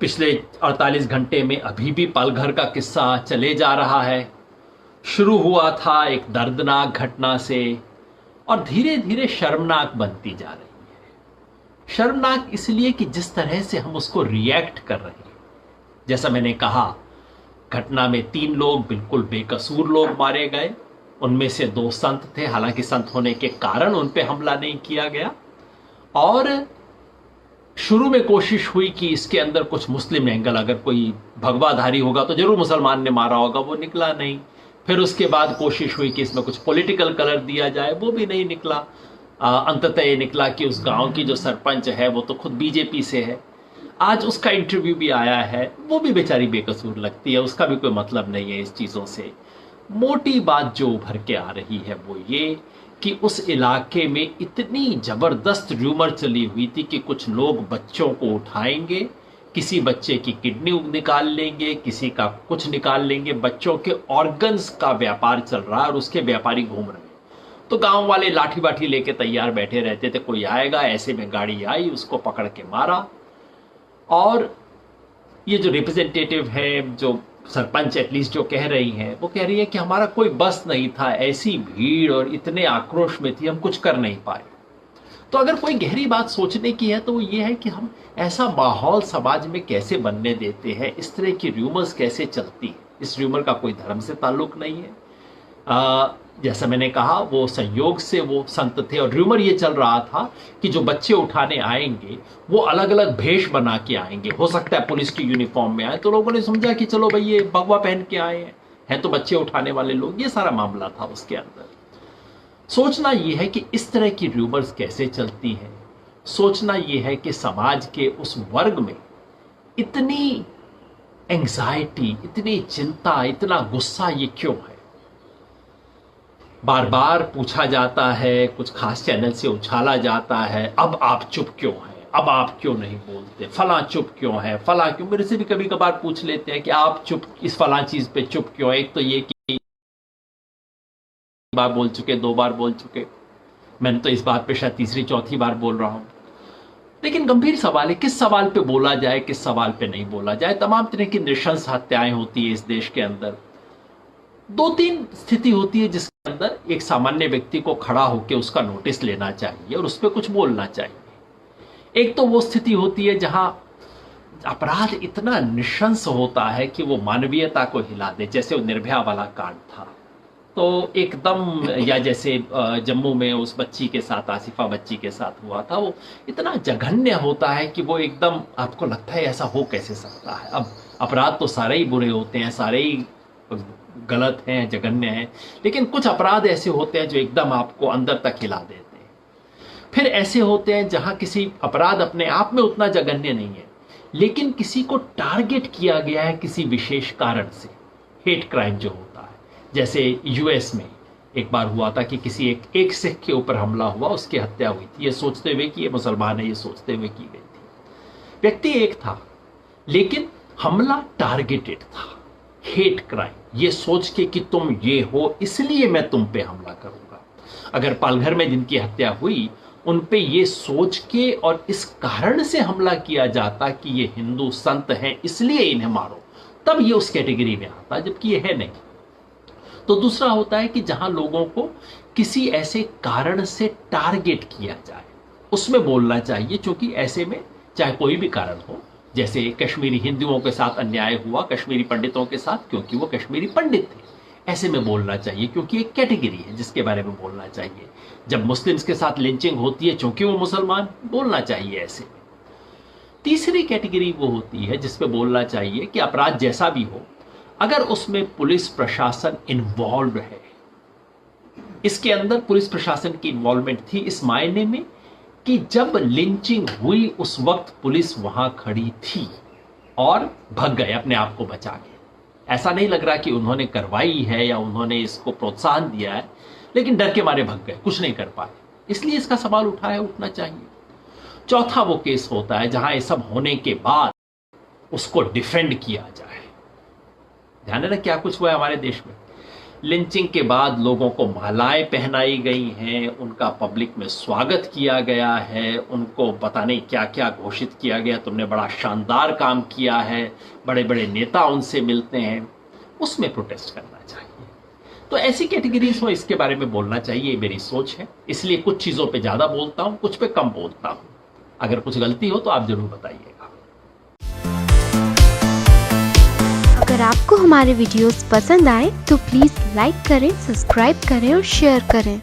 पिछले 48 घंटे में अभी भी पलघर का किस्सा चले जा रहा है। शुरू हुआ था एक दर्दनाक घटना से और धीरे धीरे शर्मनाक बनती जा रही है। शर्मनाक इसलिए कि जिस तरह से हम उसको रिएक्ट कर रहे हैं। जैसा मैंने कहा, घटना में 3 लोग बिल्कुल बेकसूर लोग मारे गए। उनमें से 2 संत थे, हालांकि संत होने के कारण उन पे हमला नहीं किया गया। और शुरू में कोशिश हुई कि इसके अंदर कुछ मुस्लिम एंगल, अगर कोई भगवाधारी होगा तो जरूर मुसलमान ने मारा होगा, वो निकला नहीं। फिर उसके बाद कोशिश हुई कि इसमें कुछ पॉलिटिकल कलर दिया जाए, वो भी नहीं निकला। अंततः ये निकला कि उस गांव की जो सरपंच है वो तो खुद बीजेपी से है। आज उसका इंटरव्यू भी आया है, वो भी बेचारी बेकसूर लगती है, उसका भी कोई मतलब नहीं है इस चीज़ों से। मोटी बात जो उभर के आ रही है वो ये कि उस इलाके में इतनी जबरदस्त र्यूमर चली हुई थी कि कुछ लोग बच्चों को उठाएंगे, किसी बच्चे की किडनी निकाल लेंगे, किसी का कुछ निकाल लेंगे। बच्चों के ऑर्गन्स का व्यापार चल रहा है और उसके व्यापारी घूम रहे हैं। तो गांव वाले लाठी बाठी लेके तैयार बैठे रहते थे, कोई आएगा। ऐसे में गाड़ी आई, उसको पकड़ के मारा। और ये जो रिप्रेजेंटेटिव है, जो सरपंच एटलीस्ट जो कह रही हैं, वो कह रही है कि हमारा कोई बस नहीं था, ऐसी भीड़ और इतने आक्रोश में थी, हम कुछ कर नहीं पाए। तो अगर कोई गहरी बात सोचने की है तो वो ये है कि हम ऐसा माहौल समाज में कैसे बनने देते हैं, इस तरह की र्यूमर्स कैसे चलती है। इस र्यूमर का कोई धर्म से ताल्लुक नहीं है। जैसा मैंने कहा, वो संयोग से वो संत थे और र्यूमर ये चल रहा था कि जो बच्चे उठाने आएंगे वो अलग अलग भेष बना के आएंगे। हो सकता है पुलिस की यूनिफॉर्म में आए, तो लोगों ने समझा कि चलो भाई ये भगवा पहन के आए हैं तो बच्चे उठाने वाले लोग। ये सारा मामला था उसके अंदर। सोचना ये है कि इस तरह की र्यूमर्स कैसे चलती हैं। सोचना ये है कि समाज के उस वर्ग में इतनी एंग्जाइटी, इतनी चिंता, इतना गुस्सा ये क्यों है। बार बार पूछा जाता है, कुछ खास चैनल से उछाला जाता है, अब आप चुप क्यों हैं, अब आप क्यों नहीं बोलते, फला चुप क्यों है, फला क्यों। मेरे से भी कभी कभार पूछ लेते हैं कि आप चुप इस फला चीज पे चुप क्यों है। एक तो ये कि बार बोल चुके, 2 बार बोल चुके, मैंने तो इस बात पे शायद तीसरी चौथी बार बोल रहा हूं। लेकिन गंभीर सवाल है, किस सवाल पे बोला जाए, किस सवाल पे नहीं बोला जाए। तमाम तरह की नृशंस हत्याएं होती है इस देश के अंदर। 2-3 स्थिति होती है जिसके अंदर एक सामान्य व्यक्ति को खड़ा होकर उसका नोटिस लेना चाहिए और उस पर कुछ बोलना चाहिए। एक तो वो स्थिति होती है जहां अपराध इतना नृशंस होता है कि वो मानवीयता को हिला दे, जैसे वो निर्भया वाला कांड था। तो एकदम, या जैसे जम्मू में उस बच्ची के साथ, आसिफा बच्ची के साथ हुआ था, वो इतना जघन्य होता है कि वो एकदम आपको लगता है ऐसा हो कैसे सकता है। अब अपराध तो सारे ही बुरे होते हैं, सारे ही गलत हैं, जघन्य हैं, लेकिन कुछ अपराध ऐसे होते हैं जो एकदम आपको अंदर तक हिला देते हैं। फिर ऐसे होते हैं जहां किसी अपराध अपने आप में उतना जघन्य नहीं है, लेकिन किसी को टारगेट किया गया है किसी विशेष कारण से। हेट क्राइम जो होता है, जैसे यूएस में एक बार हुआ था कि किसी एक सिख के ऊपर हमला हुआ, उसकी हत्या हुई थी, ये सोचते हुए कि ये मुसलमान है, ये सोचते हुए की गई थी। व्यक्ति एक था, लेकिन हमला टारगेटेड था। हेट क्राइम, ये सोच के कि तुम ये हो इसलिए मैं तुम पे हमला करूंगा। अगर पालघर में जिनकी हत्या हुई, उन पे ये सोच के और इस कारण से हमला किया जाता कि ये हिंदू संत हैं इसलिए इन्हें मारो, तब ये उस कैटेगरी में आता, जबकि ये है नहीं। तो दूसरा होता है कि जहां लोगों को किसी ऐसे कारण से टारगेट किया जाए, उसमें बोलना चाहिए, क्योंकि ऐसे में चाहे कोई भी कारण हो, जैसे कश्मीरी हिंदुओं के साथ अन्याय हुआ, कश्मीरी पंडितों के साथ, क्योंकि वो कश्मीरी पंडित थे, ऐसे में बोलना चाहिए, क्योंकि एक कैटेगरी है जिसके बारे में बोलना चाहिए। जब मुस्लिम्स के साथ लिंचिंग होती है क्योंकि वो मुसलमान, बोलना चाहिए ऐसे में। तीसरी कैटेगरी वो होती है जिसपे बोलना चाहिए कि अपराध जैसा भी हो, अगर उसमें पुलिस प्रशासन इन्वॉल्व है। इसके अंदर पुलिस प्रशासन की इन्वॉल्वमेंट थी इस मायने में कि जब लिंचिंग हुई उस वक्त पुलिस वहां खड़ी थी और भग गए अपने आप को बचा के। ऐसा नहीं लग रहा कि उन्होंने करवाई है या उन्होंने इसको प्रोत्साहन दिया है, लेकिन डर के मारे भग गए, कुछ नहीं कर पाए। इसलिए इसका सवाल उठाया, उठना चाहिए। चौथा वो केस होता है जहां ये सब होने के बाद उसको डिफेंड किया जाए। ध्यान है ना क्या कुछ हुआ है हमारे देश में। लिंचिंग के बाद लोगों को मालाएं पहनाई गई हैं, उनका पब्लिक में स्वागत किया गया है, उनको पता नहीं क्या क्या घोषित किया गया, तुमने बड़ा शानदार काम किया है, बड़े बड़े नेता उनसे मिलते हैं, उसमें प्रोटेस्ट करना चाहिए। तो ऐसी कैटेगरीज हो इसके बारे में बोलना चाहिए, मेरी सोच है। इसलिए कुछ चीज़ों पे ज़्यादा बोलता हूँ, कुछ पे कम बोलता हूँ। अगर कुछ गलती हो तो आप जरूर बताइएगा। अगर आपको हमारे वीडियोस पसंद आए तो प्लीज़ लाइक करें, सब्सक्राइब करें और शेयर करें।